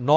9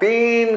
3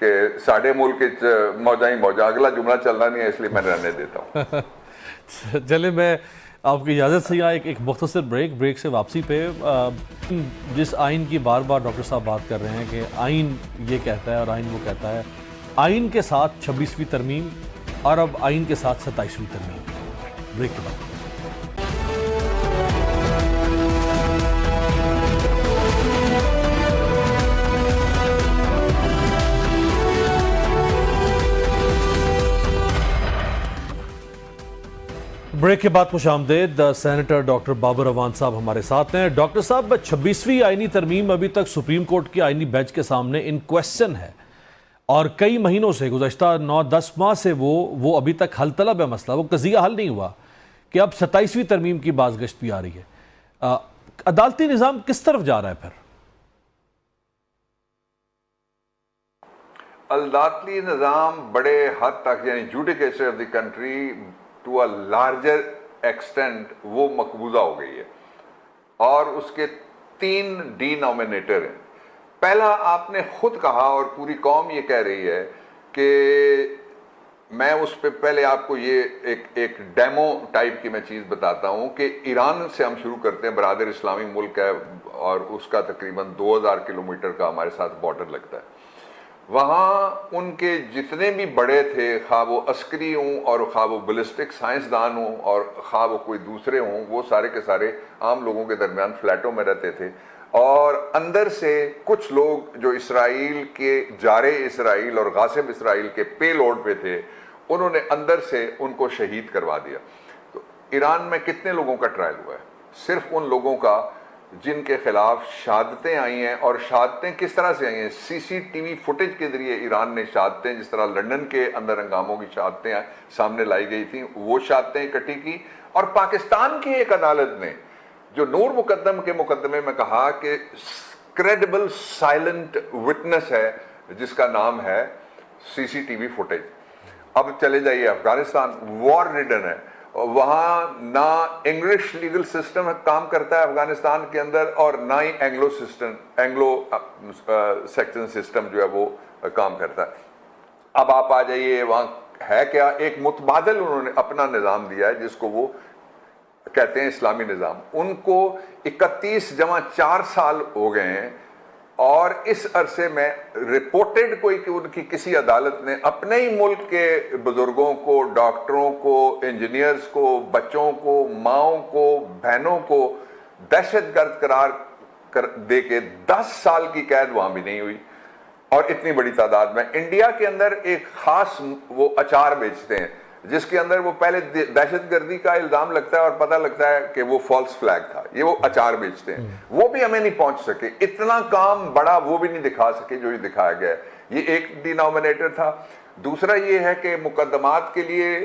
کہ ساڑھے ملک موجہ ہی موجہ، اگلا جملہ چلنا نہیں ہے اس لیے میں رہنے دیتا ہوں۔ چلے میں آپ کی اجازت سے یہاں ایک مختصر بریک سے واپسی پہ جس آئین کی بار بار ڈاکٹر صاحب بات کر رہے ہیں کہ آئین یہ کہتا ہے اور آئین وہ کہتا ہے، آئین کے ساتھ 26ویں ترمیم اور اب آئین کے ساتھ 27ویں ترمیم، بریک کے بعد۔ بریک کے بعد خوش آمدید، سینیٹر ڈاکٹر بابر اعوان صاحب ہمارے ساتھ ہیں۔ ڈاکٹر صاحب، 26ویں آئینی ترمیم ابھی تک سپریم کورٹ کی آئینی بینچ کے سامنے ان کویسچن ہے اور کئی مہینوں سے، گزشتہ 9-10 ماہ سے وہ ابھی تک حل طلب ہے مسئلہ، وہ قضیہ حل نہیں ہوا کہ اب 27ویں ترمیم کی بازگشت بھی آ رہی ہے۔ عدالتی نظام کس طرف جا رہا ہے پھر؟ عدالتی نظام بڑے حد تک، یعنی judicature of the country to a larger extent, وہ مقبوضہ ہو گئی ہے اور اس کے 3 ڈینومینیٹر ہیں۔ پہلا آپ نے خود کہا اور پوری قوم یہ کہہ رہی ہے کہ میں اس پہ پہلے آپ کو یہ ایک ڈیمو ٹائپ کی میں چیز بتاتا ہوں کہ ایران سے ہم شروع کرتے ہیں، برادر اسلامی ملک ہے اور اس کا تقریباً 2000 کلومیٹر کا ہمارے ساتھ بارڈر لگتا ہے۔ وہاں ان کے جتنے بھی بڑے تھے، خواہ وہ عسکری ہوں اور خواہ وہ بلسٹک سائنسدان ہوں اور خواہ وہ کوئی دوسرے ہوں، وہ سارے کے سارے عام لوگوں کے درمیان فلیٹوں میں رہتے تھے، اور اندر سے کچھ لوگ جو اسرائیل کے جارے اسرائیل اور غاصب اسرائیل کے پے لوڈ پہ تھے، انہوں نے اندر سے ان کو شہید کروا دیا۔ تو ایران میں کتنے لوگوں کا ٹرائل ہوا ہے؟ صرف ان لوگوں کا جن کے خلاف شہادتیں آئی ہیں، اور شہادتیں کس طرح سے آئی ہیں؟ سی سی ٹی وی فوٹیج کے ذریعے ایران نے شہادتیں، جس طرح لندن کے اندر ہنگاموں کی شہادتیں سامنے لائی گئی تھیں، وہ شہادتیں اکٹھی کی، اور پاکستان کی ایک عدالت نے جو نور مقدم کے مقدمے میں کہا کہ کریڈیبل سائلنٹ وٹنس ہے، جس کا نام ہے سی سی ٹی وی فوٹیج۔ اب چلے جائیے افغانستان، وار ریڈن ہے، وہاں نہ انگلش لیگل سسٹم کام کرتا ہے افغانستان کے اندر، اور نہ ہی اینگلو سیکشن سسٹم جو ہے وہ کام کرتا ہے۔ اب آپ آ جائیے، وہاں ہے کیا؟ ایک متبادل انہوں نے اپنا نظام دیا ہے جس کو وہ کہتے ہیں اسلامی نظام۔ ان کو 31+4 سال ہو گئے ہیں، اور اس عرصے میں رپورٹڈ کوئی کہ ان کی کسی عدالت نے اپنے ہی ملک کے بزرگوں کو، ڈاکٹروں کو، انجینئرز کو، بچوں کو، ماؤں کو، بہنوں کو دہشت گرد قرار دے کے 10 سال کی قید وہاں بھی نہیں ہوئی، اور اتنی بڑی تعداد میں۔ انڈیا کے اندر ایک خاص وہ اچار بیچتے ہیں جس کے اندر وہ پہلے دہشت گردی کا الزام لگتا ہے اور پتہ لگتا ہے کہ وہ فالس فلیگ تھا، یہ وہ اچار بیچتے ہیں، وہ بھی ہمیں نہیں پہنچ سکے، اتنا کام بڑا وہ بھی نہیں دکھا سکے جو یہ دکھایا گیا ہے۔ یہ ایک ڈینومینیٹر تھا۔ دوسرا یہ ہے کہ مقدمات کے لیے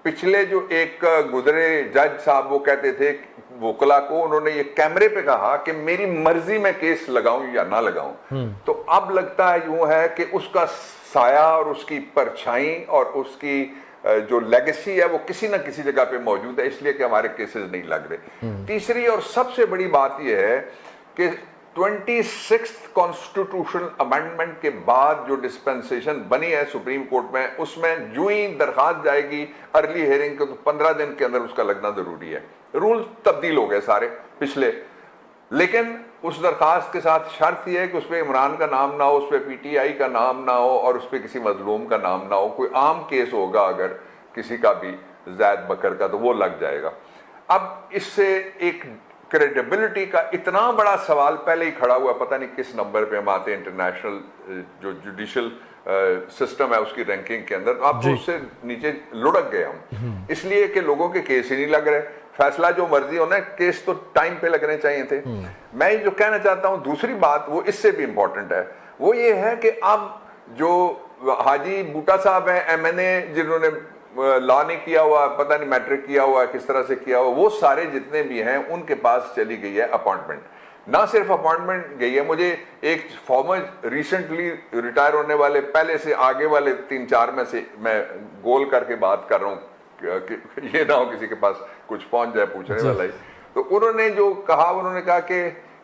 پچھلے جو ایک گزرے جج صاحب، وہ کہتے تھے وکلا کو، انہوں نے یہ کیمرے پہ کہا کہ میری مرضی میں کیس لگاؤں یا نہ لگاؤں، تو اب لگتا ہے یوں ہے کہ اس کا سایہ اور اس کی پرچھائی اور اس کی جو لیگیسی ہے وہ کسی نہ کسی جگہ پہ موجود ہے، اس لیے کہ ہمارے کیسز نہیں لگ رہے۔ تیسری اور سب سے بڑی بات یہ ہے کہ 26 کانسٹیٹیوشن امینڈمنٹ کے بعد جو ڈسپنسیشن بنی ہے سپریم کورٹ میں، اس میں جو ہی درخواست جائے گی ارلی ہیئرنگ کو، تو 15 دن کے اندر اس کا لگنا ضروری ہے۔ رول تبدیل ہو گئے سارے پچھلے، لیکن اس درخواست کے ساتھ شرط یہ ہے کہ اس پہ عمران کا نام نہ ہو، اس پہ پی ٹی آئی کا نام نہ ہو، اور اس پہ کسی مظلوم کا نام نہ ہو۔ کوئی عام کیس ہوگا اگر کسی کا بھی، زید بکر کا، تو وہ لگ جائے گا۔ اب اس سے ایک کریڈیبلٹی کا اتنا بڑا سوال پہلے ہی کھڑا ہوا، پتہ نہیں کس نمبر پہ ہم آتے ہیں انٹرنیشنل جو جوڈیشل سسٹم ہے اس کی رینکنگ کے اندر، اب تو اس سے نیچے لڑک گئے ہم، اس لیے کہ لوگوں کے کیس ہی نہیں لگ رہے۔ فیصلہ جو مرضی ہونا ہے، کیس تو ٹائم پہ لگنے چاہیے تھے۔ میں جو کہنا چاہتا ہوں دوسری بات، وہ اس سے بھی امپورٹنٹ ہے، وہ یہ ہے کہ اب جو حاجی بوٹا صاحب ہیں ایم این اے، جنہوں نے لا نہیں کیا ہوا، پتہ نہیں میٹرک کیا ہوا، کس طرح سے کیا ہوا، وہ سارے جتنے بھی ہیں ان کے پاس چلی گئی ہے اپوائنٹمنٹ۔ نہ صرف اپوائنٹمنٹ گئی ہے، مجھے ایک فارمر ریسنٹلی ریٹائر ہونے والے پہلے سے آگے والے 3-4 میں سے میں گول کر کے بات کر رہا ہوں کہ یہ نہ ہو کسی کے پاس کچھ پہنچ جائے پوچھنے والا ہی، تو انہوں نے جو کہا، انہوں نے کہا کہ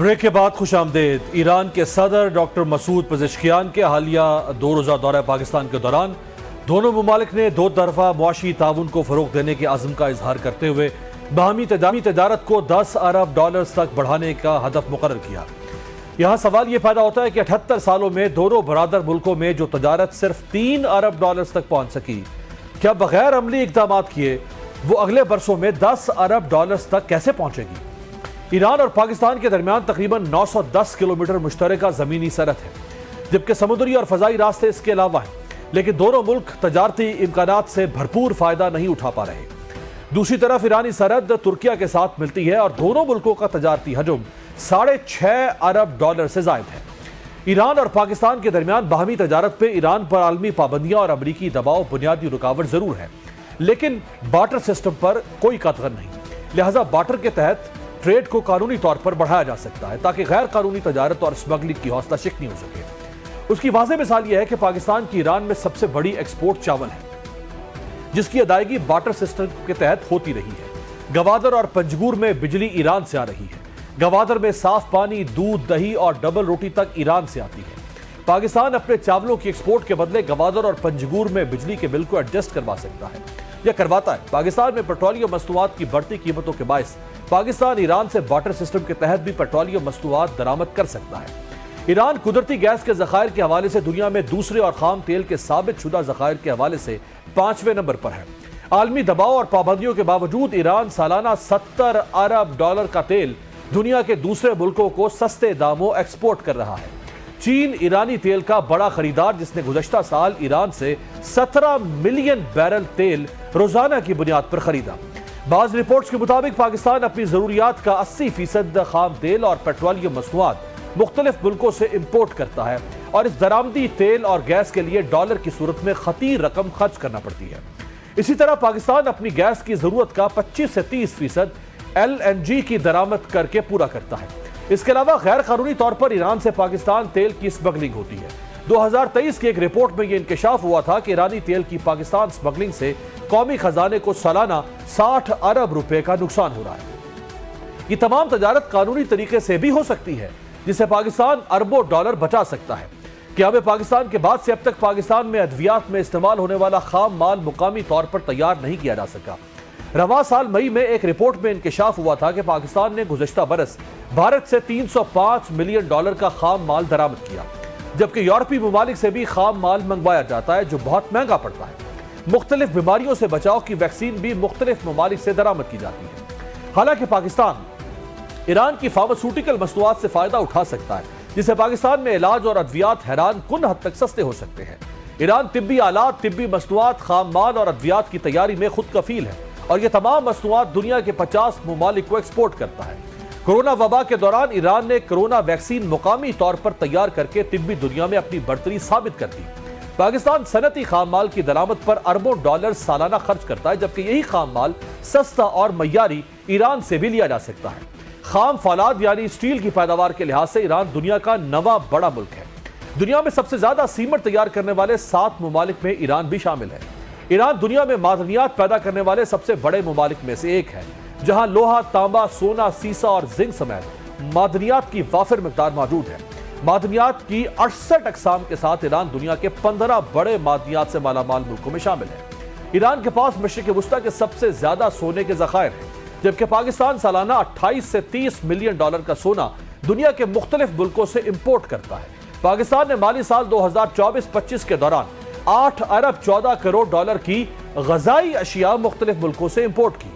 بریک کے بعد خوش آمدید۔ ایران کے صدر ڈاکٹر مسعود پزشکیان کے حالیہ 2 روزہ دورہ پاکستان کے دوران دونوں ممالک نے 2 طرفہ معاشی تعاون کو فروغ دینے کے عزم کا اظہار کرتے ہوئے باہمی تجارت کو $10 ارب تک بڑھانے کا ہدف مقرر کیا۔ یہاں سوال یہ پیدا ہوتا ہے کہ 78 سالوں میں دونوں برادر ملکوں میں جو تجارت صرف $3 ارب تک پہنچ سکی، کیا بغیر عملی اقدامات کیے وہ اگلے برسوں میں $10 ارب تک کیسے پہنچے گی؟ ایران اور پاکستان کے درمیان تقریباً 910 کلومیٹر مشترکہ زمینی سرحد ہے، جبکہ سمندری اور فضائی راستے اس کے علاوہ ہیں، لیکن دونوں ملک تجارتی امکانات سے بھرپور فائدہ نہیں اٹھا پا رہے۔ دوسری طرف ایرانی سرحد ترکیہ کے ساتھ ملتی ہے اور دونوں ملکوں کا تجارتی حجم $6.5 ارب سے زائد ہے۔ ایران اور پاکستان کے درمیان باہمی تجارت پہ ایران پر عالمی پابندیاں اور امریکی دباؤ بنیادی رکاوٹ ضرور ہے، لیکن بارٹر سسٹم پر کوئی قطغن نہیں، لہٰذا بارٹر کے تحت ٹریڈ کو قانونی طور پر بڑھایا جا سکتا ہے تاکہ غیر قانونی تجارت اور اسمگلنگ کی حوصلہ شکنی ہو سکے۔ اس کی واضح مثال یہ ہے کہ پاکستان کی ایران میں سب سے بڑی ایکسپورٹ چاول ہے، جس کی ادائیگی بارٹر سسٹم کے تحت ہوتی رہی ہے۔ گوادر اور پنجگور میں بجلی ایران سے آ رہی ہے، گوادر میں صاف پانی، دودھ، دہی اور ڈبل روٹی تک ایران سے آتی ہے۔ پاکستان اپنے چاولوں کی ایکسپورٹ کے بدلے گوادر اور پنجگور میں بجلی کے بل کو ایڈجسٹ کروا سکتا ہے یا کرواتا ہے۔ پاکستان میں پیٹرولیم مصنوعات کی بڑھتی قیمتوں کے باعث پاکستان ایران سے بارٹر سسٹم کے تحت بھی پیٹرولیم مصنوعات درآمد کر سکتا ہے۔ ایران قدرتی گیس کے ذخائر کے حوالے سے دنیا میں دوسرے اور خام تیل کے ثابت شدہ ذخائر کے حوالے سے 5ویں نمبر پر ہے۔ عالمی دباؤ اور پابندیوں کے باوجود ایران سالانہ $70 ارب کا تیل دنیا کے دوسرے ملکوں کو سستے داموں ایکسپورٹ کر رہا ہے۔ چین ایرانی تیل کا بڑا خریدار، جس نے گزشتہ سال ایران سے 17 ملین بیرل تیل روزانہ کی بنیاد پر خریدا۔ بعض رپورٹس کے مطابق پاکستان اپنی ضروریات کا 80% خام تیل اور پیٹرولیم مصنوعات مختلف ملکوں سے امپورٹ کرتا ہے اور اس درآمدی تیل اور گیس کے لیے ڈالر کی صورت میں خطیر رقم خرچ کرنا پڑتی ہے۔ اسی طرح پاکستان اپنی گیس کی ضرورت کا 25 سے 30% LNG کی درآمد کر کے پورا کرتا ہے۔ اس کے علاوہ غیر قانونی طور پر ایران سے پاکستان تیل کی اسمگلنگ ہوتی ہے۔ 2023 کی ایک رپورٹ میں یہ انکشاف ہوا تھا کہ ایرانی تیل کی پاکستان اسمگلنگ سے قومی خزانے کو سالانہ $60 ارب کا نقصان ہو رہا ہے۔ یہ تمام تجارت قانونی طریقے سے بھی ہو سکتی ہے، جس سے پاکستان اربوں ڈالر بچا سکتا ہے۔ قیام پاکستان کے بعد سے اب تک پاکستان میں ادویات میں استعمال ہونے والا خام مال مقامی طور پر تیار نہیں کیا جا سکا۔ رواں سال مئی میں ایک رپورٹ میں انکشاف ہوا تھا کہ پاکستان نے گزشتہ برس بھارت سے $305 ملین کا خام مال درآمد کیا، جبکہ یورپی ممالک سے بھی خام مال منگوایا جاتا ہے جو بہت مہنگا پڑتا ہے۔ مختلف بیماریوں سے بچاؤ کی ویکسین بھی مختلف ممالک سے درآمد کی جاتی ہے۔ حالانکہ پاکستان ایران کی فارماسیوٹیکل مصنوعات سے فائدہ اٹھا سکتا ہے، جس سے پاکستان میں علاج اور ادویات حیران کن حد تک سستے ہو سکتے ہیں۔ ایران طبی آلات، طبی مصنوعات، خام مال اور ادویات کی تیاری میں خود کفیل ہے اور یہ تمام مصنوعات دنیا کے 50 ممالک کو ایکسپورٹ کرتا ہے۔ کورونا وبا کے دوران ایران نے کورونا ویکسین مقامی طور پر تیار کر کے طبی دنیا میں اپنی برتری ثابت کر دی۔ پاکستان صنعتی خام مال کی درآمد پر اربوں ڈالر سالانہ خرچ کرتا ہے، جبکہ یہی خام مال سستا اور معیاری ایران سے بھی لیا جا سکتا ہے۔ خام فولاد یعنی اسٹیل کی پیداوار کے لحاظ سے ایران دنیا کا 9واں بڑا ملک ہے۔ دنیا میں سب سے زیادہ سیمنٹ تیار کرنے والے 7 ممالک میں ایران بھی شامل ہے۔ ایران دنیا میں معدنیات پیدا کرنے والے سب سے بڑے ممالک میں سے ایک ہے، جہاں لوہا، تانبا، سونا، سیسا اور زنک سمیت معدنیات کی وافر مقدار موجود ہے۔ معدنیات کی 68 اقسام کے ساتھ ایران دنیا کے 15 بڑے معدنیات سے مالا مال ملکوں میں شامل ہے۔ ایران کے پاس مشرق وسطیٰ کے سب سے زیادہ سونے کے ذخائر ہیں، جبکہ پاکستان سالانہ 28 سے 30 ملین ڈالر کا سونا دنیا کے مختلف ملکوں سے امپورٹ کرتا ہے۔ پاکستان نے مالی سال 2024-25 کے دوران 8 ارب 14 کروڑ ڈالر کی غذائی اشیاء مختلف ملکوں سے امپورٹ کی۔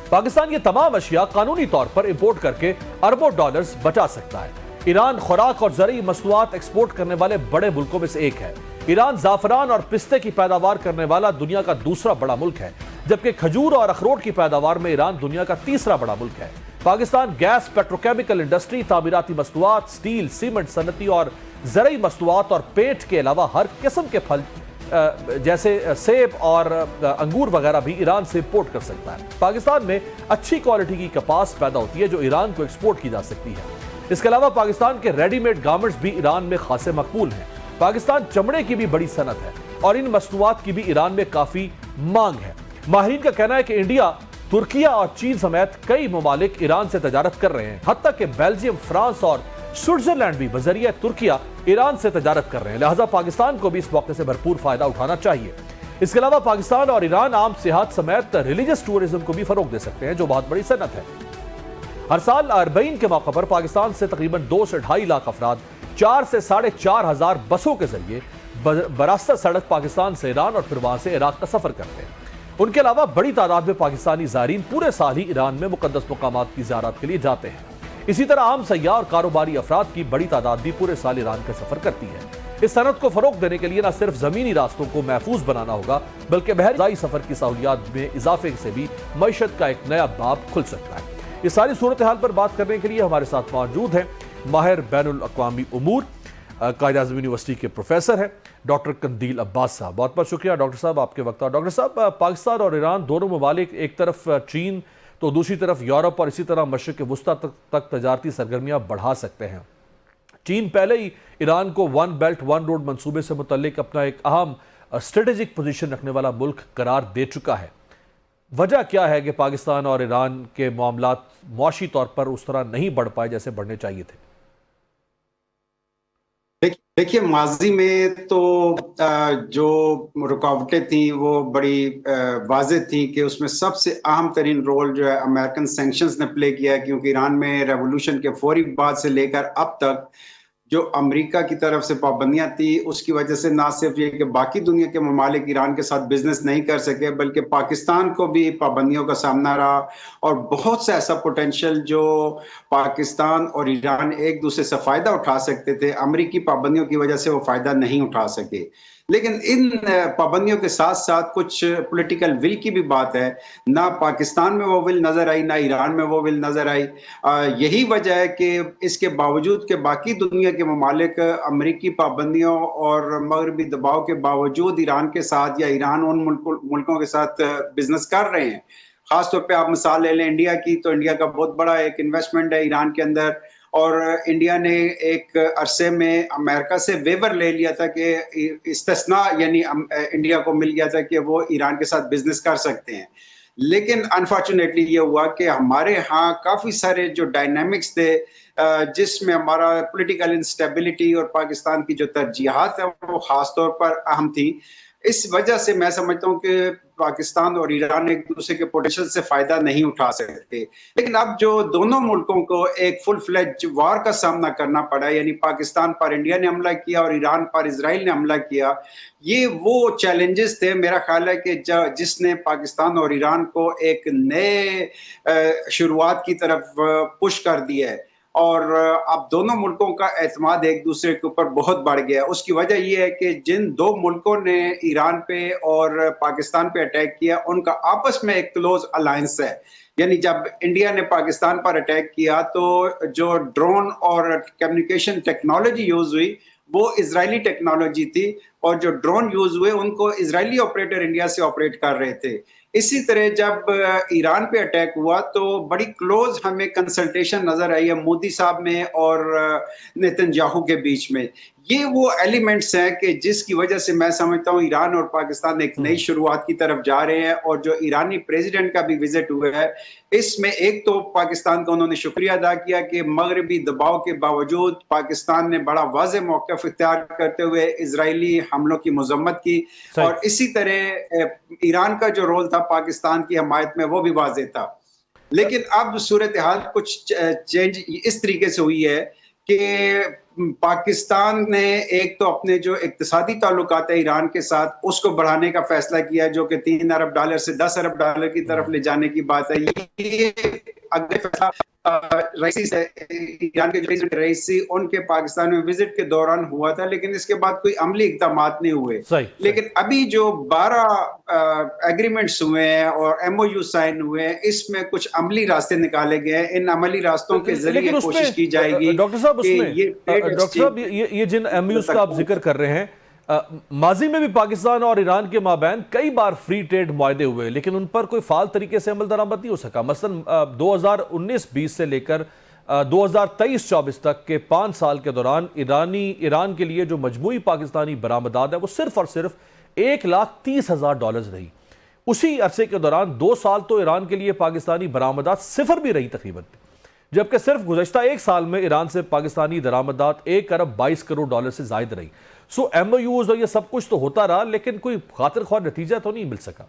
پاکستان یہ تمام اشیاء قانونی طور پر امپورٹ کر کے اربوں ڈالرز بچا سکتا ہے۔ ایران خوراک اور زرعی مصنوعات ایکسپورٹ کرنے والے بڑے ملکوں میں سے ایک ہے۔ ایران زعفران اور پستے کی پیداوار کرنے والا دنیا کا دوسرا بڑا ملک ہے، جبکہ کھجور اور اخروٹ کی پیداوار میں ایران دنیا کا تیسرا بڑا ملک ہے۔ پاکستان گیس، پیٹروکیمیکل انڈسٹری، تعمیراتی مصنوعات، سٹیل، سیمنٹ، صنعتی اور زرعی مصنوعات اور پینٹ کے علاوہ ہر قسم کے پھل جیسے سیب اور انگور وغیرہ بھی ایران سے امپورٹ کر سکتا ہے۔ پاکستان میں اچھی کوالٹی کی کپاس پیدا ہوتی ہے جو ایران کو ایکسپورٹ کی جا سکتی ہے۔ اس کے علاوہ پاکستان کے ریڈی میڈ گارمنٹس بھی ایران میں خاصے مقبول ہیں۔ پاکستان چمڑے کی بھی بڑی صنعت ہے اور ان مصنوعات کی بھی ایران میں کافی مانگ ہے۔ ماہرین کا کہنا ہے کہ انڈیا ترکیہ اور چین سمیت کئی ممالک ایران سے تجارت کر رہے ہیں، حتیٰ کہ بیلجیم، فرانس اور سوئٹزرلینڈ بھی بذریعہ ترکیہ ایران سے تجارت کر رہے ہیں، لہٰذا پاکستان کو بھی اس موقع سے بھرپور فائدہ اٹھانا چاہیے۔ اس کے علاوہ پاکستان اور ایران عام سیاحت سمیت ریلیجس ٹورزم کو بھی فروغ دے سکتے ہیں، جو بہت بڑی صنعت ہے۔ ہر سال اربعین کے موقع پر پاکستان سے تقریباً 2 سے 2.5 لاکھ افراد 4 سے 4,500 بسوں کے ذریعے براستہ سڑک پاکستان سے ایران اور پھر وہاں سے عراق کا سفر کرتے ہیں۔ ان کے علاوہ بڑی تعداد میں پاکستانی زائرین پورے سال ہی ایران میں مقدس مقامات کی زیارت کے لیے جاتے ہیں۔ اسی طرح عام سیاح اور کاروباری افراد کی بڑی تعداد بھی پورے سال ایران کا سفر کرتی ہے۔ اس صنعت کو فروغ دینے کے لیے نہ صرف زمینی راستوں کو محفوظ بنانا ہوگا بلکہ بحری سفر کی سہولیات میں اضافے سے بھی معیشت کا ایک نیا باب کھل سکتا ہے۔ یہ ساری صورتحال پر بات کرنے کے لیے ہمارے ساتھ موجود ہیں ماہر بین الاقوامی امور، قائد اعظم یونیورسٹی کے پروفیسر ہیں ڈاکٹر قندیل عباس صاحب۔ بہت بہت شکریہ ڈاکٹر صاحب آپ کے وقت۔ اور ڈاکٹر صاحب، پاکستان اور ایران دونوں ممالک، ایک طرف چین تو دوسری طرف یورپ اور اسی طرح مشرق وسطیٰ تک تجارتی سرگرمیاں بڑھا سکتے ہیں۔ چین پہلے ہی ایران کو ون بیلٹ ون روڈ منصوبے سے متعلق اپنا ایک اہم اسٹریٹجک پوزیشن رکھنے والا ملک قرار دے چکا ہے۔ وجہ کیا ہے کہ پاکستان اور ایران کے معاملات معاشی طور پر اس طرح نہیں بڑھ پائے جیسے بڑھنے چاہیے تھے؟ دیکھیے، ماضی میں تو جو رکاوٹیں تھیں وہ بڑی واضح تھیں کہ اس میں سب سے اہم ترین رول جو ہے امریکن سینکشنز نے پلے کیا ہے، کیونکہ ایران میں ریولوشن کے فوری بعد سے لے کر اب تک جو امریکہ کی طرف سے پابندیاں تھیں، اس کی وجہ سے نہ صرف یہ کہ باقی دنیا کے ممالک ایران کے ساتھ بزنس نہیں کر سکے بلکہ پاکستان کو بھی پابندیوں کا سامنا رہا، اور بہت سے ایسا پوٹینشیل جو پاکستان اور ایران ایک دوسرے سے فائدہ اٹھا سکتے تھے، امریکی پابندیوں کی وجہ سے وہ فائدہ نہیں اٹھا سکے۔ لیکن ان پابندیوں کے ساتھ ساتھ کچھ پولیٹیکل ول کی بھی بات ہے، نہ پاکستان میں وہ ول نظر آئی نہ ایران میں وہ ول نظر آئی۔ یہی وجہ ہے کہ اس کے باوجود کہ باقی دنیا کے ممالک امریکی پابندیوں اور مغربی دباؤ کے باوجود ایران کے ساتھ یا ایران ان ملکوں کے ساتھ بزنس کر رہے ہیں۔ خاص طور پہ آپ مثال لے لیں انڈیا کی، تو انڈیا کا بہت بڑا ایک انویسٹمنٹ ہے ایران کے اندر، اور انڈیا نے ایک عرصے میں امریکہ سے ویور لے لیا تھا کہ استثناء، یعنی انڈیا کو مل گیا تھا کہ وہ ایران کے ساتھ بزنس کر سکتے ہیں۔ لیکن انفارچونیٹلی یہ ہوا کہ ہمارے ہاں کافی سارے جو ڈائنامکس تھے جس میں ہمارا پولیٹیکل انسٹیبلٹی اور پاکستان کی جو ترجیحات ہیں وہ خاص طور پر اہم تھیں۔ اس وجہ سے میں سمجھتا ہوں کہ پاکستان اور ایران ایک دوسرے کے پوٹینشل سے فائدہ نہیں اٹھا سکتے۔ لیکن اب جو دونوں ملکوں کو ایک فل فلیج وار کا سامنا کرنا پڑا، یعنی پاکستان پر انڈیا نے حملہ کیا اور ایران پر اسرائیل نے حملہ کیا، یہ وہ چیلنجز تھے میرا خیال ہے کہ جس نے پاکستان اور ایران کو ایک نئے شروعات کی طرف پش کر دیا ہے، اور اب دونوں ملکوں کا اعتماد ایک دوسرے کے اوپر بہت بڑھ گیا۔ اس کی وجہ یہ ہے کہ جن دو ملکوں نے ایران پہ اور پاکستان پہ اٹیک کیا ان کا آپس میں ایک کلوز الائنس ہے۔ یعنی جب انڈیا نے پاکستان پر اٹیک کیا تو جو ڈرون اور کمیونیکیشن ٹیکنالوجی یوز ہوئی وہ اسرائیلی ٹیکنالوجی تھی، اور جو ڈرون یوز ہوئے ان کو اسرائیلی آپریٹر انڈیا سے آپریٹ کر رہے تھے۔ اسی طرح جب ایران پہ اٹیک ہوا تو بڑی کلوز ہمیں کنسلٹیشن نظر آئی ہے مودی صاحب میں اور نیتن یاہو کے بیچ میں۔ یہ وہ ایلیمنٹس ہیں کہ جس کی وجہ سے میں سمجھتا ہوں ایران اور پاکستان ایک نئی شروعات کی طرف جا رہے ہیں، اور جو ایرانی پریزیڈنٹ کا بھی وزٹ ہوا ہے اس میں ایک تو پاکستان کا انہوں نے شکریہ ادا کیا کہ مغربی دباؤ کے باوجود پاکستان نے بڑا واضح موقف اختیار کرتے ہوئے اسرائیلی حملوں کی مذمت کی، اور اسی طرح ایران کا جو رول تھا پاکستان کی حمایت میں وہ بھی واضح تھا۔ لیکن اب صورتحال کچھ چینج اس طریقے سے ہوئی ہے کہ پاکستان نے ایک تو اپنے جو اقتصادی تعلقات ہے ایران کے ساتھ اس کو بڑھانے کا فیصلہ کیا، جو کہ $3 ارب سے $10 ارب کی طرف لے جانے کی بات ہے۔ یہ اگلے فیصلہ ایران کے جو رئیسی ان کے پاکستان میں وزٹ کے دوران ہوا تھا، لیکن اس کے بعد کوئی عملی اقدامات نہیں ہوئے۔ لیکن ابھی جو 12 ایگریمنٹس ہوئے ہیں اور MOU سائن ہوئے ہیں، اس میں کچھ عملی راستے نکالے گئے ہیں۔ ان عملی راستوں کے ذریعے کوشش کی جائے گی ڈاکٹر صاحب یہ جن MOUs کا آپ ذکر کر رہے ہیں، ماضی میں بھی پاکستان اور ایران کے مابین کئی بار فری ٹریڈ معاہدے ہوئے لیکن ان پر کوئی فعال طریقے سے عمل درآمد نہیں ہو سکا۔ مثلا 2019-20 سے لے کر 2023-24 تک کے 5 سال کے دوران ایران کے لیے جو مجموعی پاکستانی برآمدات ہے وہ صرف اور صرف $130,000 رہی۔ اسی عرصے کے دوران 2 سال تو ایران کے لیے پاکستانی برآمدات صفر بھی رہی تقریباً، جبکہ صرف گزشتہ 1 سال میں ایران سے پاکستانی درآمدات 1 ارب 22 کروڑ ڈالر سے زائد رہی۔ سو ایم او یوز اور یہ سب کچھ تو ہوتا رہا، لیکن کوئی خاطر خواہ نتیجہ تو نہیں مل سکا۔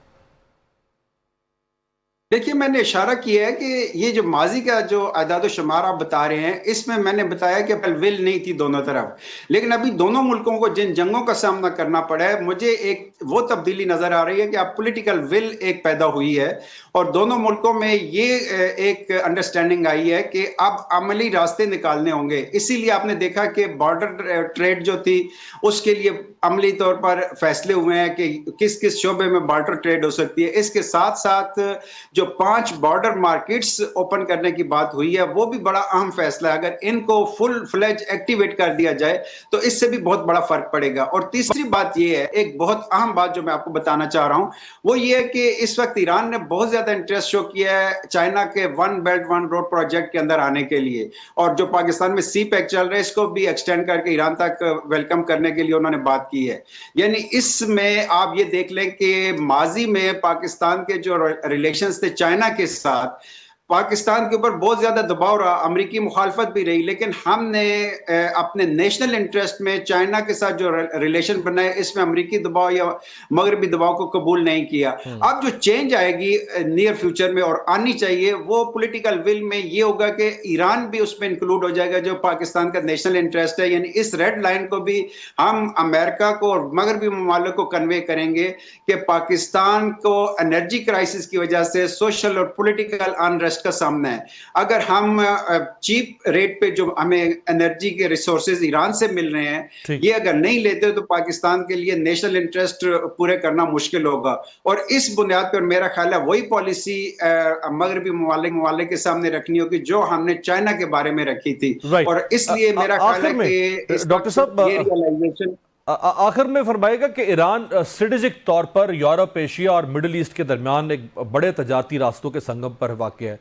دیکھیے، میں نے اشارہ کیا ہے کہ یہ جو ماضی کا جو اعداد و شمار آپ بتا رہے ہیں، اس میں نے بتایا کہ ول نہیں تھی دونوں طرف، لیکن ابھی دونوں ملکوں کو جن جنگوں کا سامنا کرنا پڑا ہے، مجھے ایک وہ تبدیلی نظر آ رہی ہے کہ اب پولیٹیکل ول ایک پیدا ہوئی ہے اور دونوں ملکوں میں یہ ایک انڈرسٹینڈنگ آئی ہے کہ اب عملی راستے نکالنے ہوں گے۔ اسی لیے آپ نے دیکھا کہ بارڈر ٹریڈ جو تھی اس کے لیے عملی طور پر فیصلے ہوئے ہیں کہ کس کس شعبے میں بارڈر ٹریڈ ہو سکتی ہے۔ اس کے ساتھ ساتھ جو 5 بارڈر مارکیٹس اوپن کرنے کی بات ہوئی ہے، وہ بھی بڑا اہم فیصلہ ہے۔ اگر ان کو فل فلیج ایکٹیویٹ کر دیا جائے تو اس سے بھی بہت بڑا فرق پڑے گا۔ اور تیسری بات یہ ہے، ایک بہت اہم بات جو میں آپ کو بتانا چاہ رہا ہوں، وہ یہ ہے کہ اس وقت ایران نے بہت زیادہ انٹرسٹ شو کیا ہے چائنا کے 1 بیلٹ 1 روڈ پروجیکٹ کے اندر آنے کے لیے، اور جو پاکستان میں سی پیک چل رہا ہے اس کو بھی ایکسٹینڈ کر کے ایران تک ویلکم کرنے کے لیے انہوں نے بات کی ہے۔ یعنی اس میں آپ یہ دیکھ لیں کہ ماضی میں پاکستان کے جو ریلیشنز تھے چائنا کے ساتھ، پاکستان کے اوپر بہت زیادہ دباؤ رہا، امریکی مخالفت بھی رہی، لیکن ہم نے اپنے نیشنل انٹرسٹ میں چائنا کے ساتھ جو ریلیشن بنائے، اس میں امریکی دباؤ یا مغربی دباؤ کو قبول نہیں کیا۔ اب جو چینج آئے گی نیئر فیوچر میں اور آنی چاہیے، وہ پولیٹیکل ول میں یہ ہوگا کہ ایران بھی اس میں انکلوڈ ہو جائے گا جو پاکستان کا نیشنل انٹرسٹ ہے۔ یعنی اس ریڈ لائن کو بھی ہم امریکہ کو اور مغربی ممالک کو کنوے کریں گے کہ پاکستان کو انرجی کرائسس کی وجہ سے سوشل اور پولیٹیکل انریسٹ کا سامنا ہے۔ اگر ہم چیپ ریٹ پہ جو ہمیں انرجی کے ریسورسز ایران سے مل رہے ہیں، یہ اگر نہیں لیتے تو پاکستان کے لیے نیشنل انٹرسٹ پورے کرنا مشکل ہوگا۔ اور اس بنیاد پر میرا خیال ہے وہی پالیسی مغربی ممالک کے سامنے رکھنی ہوگی جو ہم نے چائنا کے بارے میں رکھی تھی۔ اور اس لیے میرا خیال ہے کہ ڈاکٹر صاحب آخر میں فرمائے گا کہ ایران اسٹریٹجک طور پر یورپ، ایشیا اور مڈل ایسٹ کے درمیان ایک بڑے تجارتی راستوں کے سنگم پر واقع ہے،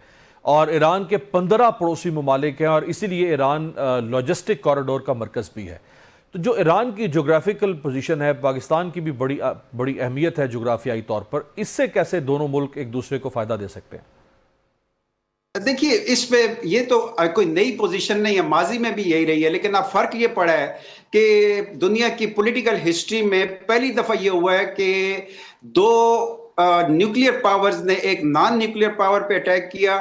اور ایران کے 15 پڑوسی ممالک ہیں، اور اسی لیے ایران لاجسٹک کوریڈور کا مرکز بھی ہے۔ تو جو ایران کی جغرافیکل پوزیشن ہے، پاکستان کی بھی بڑی اہمیت ہے جغرافیائی طور پر، اس سے کیسے دونوں ملک ایک دوسرے کو فائدہ دے سکتے ہیں؟ دیکھیے، اس پہ یہ تو کوئی نئی پوزیشن نہیں ہے، ماضی میں بھی یہی رہی ہے، لیکن اب فرق یہ پڑا ہے کہ دنیا کی پولیٹیکل ہسٹری میں پہلی دفعہ یہ ہوا ہے کہ 2 نیوکلیئر پاورز نے ایک نان نیوکلیئر پاور پہ اٹیک کیا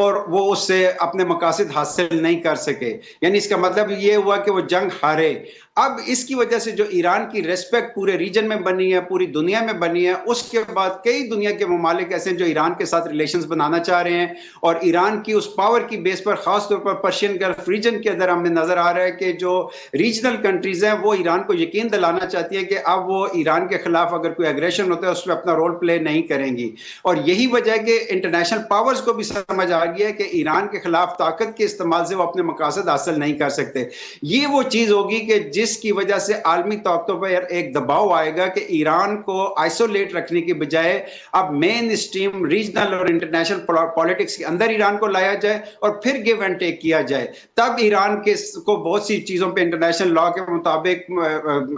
اور وہ اس سے اپنے مقاصد حاصل نہیں کر سکے۔ یعنی اس کا مطلب یہ ہوا کہ وہ جنگ ہارے۔ اب اس کی وجہ سے جو ایران کی ریسپیکٹ پورے ریجن میں بنی ہے، پوری دنیا میں بنی ہے، اس کے بعد کئی دنیا کے ممالک ایسے ہیں جو ایران کے ساتھ ریلیشنز بنانا چاہ رہے ہیں، اور ایران کی اس پاور کی بیس پر خاص طور پر پرشین گلف ریجن کے اندر ہمیں نظر آ رہا ہے کہ جو ریجنل کنٹریز ہیں وہ ایران کو یقین دلانا چاہتی ہیں کہ اب وہ ایران کے خلاف اگر کوئی ایگریشن ہوتا ہے اس میں اپنا رول پلے نہیں کریں گی۔ اور یہی وجہ ہے کہ انٹرنیشنل پاورز کو بھی سمجھ آ گیا ہے کہ ایران کے خلاف طاقت کے استعمال سے وہ اپنے مقاصد حاصل نہیں کر سکتے۔ یہ وہ چیز ہوگی کہ جس کی وجہ سے عالمی طاقتوں پر ایک دباؤ آئے گا کہ ایران کو آئسولیٹ رکھنے کی بجائے اب مین اسٹریم ریجنل اور انٹرنیشنل پولیٹکس کے اندر ایران کو لایا جائے اور پھر گیو اینڈ ٹیک کیا جائے۔ تب ایران کو بہت سی چیزوں پہ انٹرنیشنل لا کے مطابق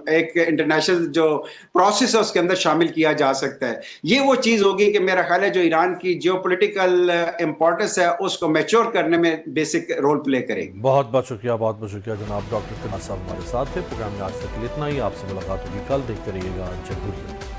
ایک انٹرنیشنل جو پروسیس ہے اس کے اندر شامل کیا جا سکتا ہے۔ یہ وہ چیز ہوگی کہ میرا خیال ہے جو ایران کی جیو پولیٹیکل امپورٹنس ہے اس کو میچور کرنے میں بیسک رول پلے کرے گی۔ بہت بہت شکریہ جناب ڈاکٹر فناس صاحب ہمارے ساتھ تھے۔ پروگرام میں آج تک اتنا ہی، آپ سے ملاقات ہوگی کل۔ دیکھتے رہیے گا جمہوریت۔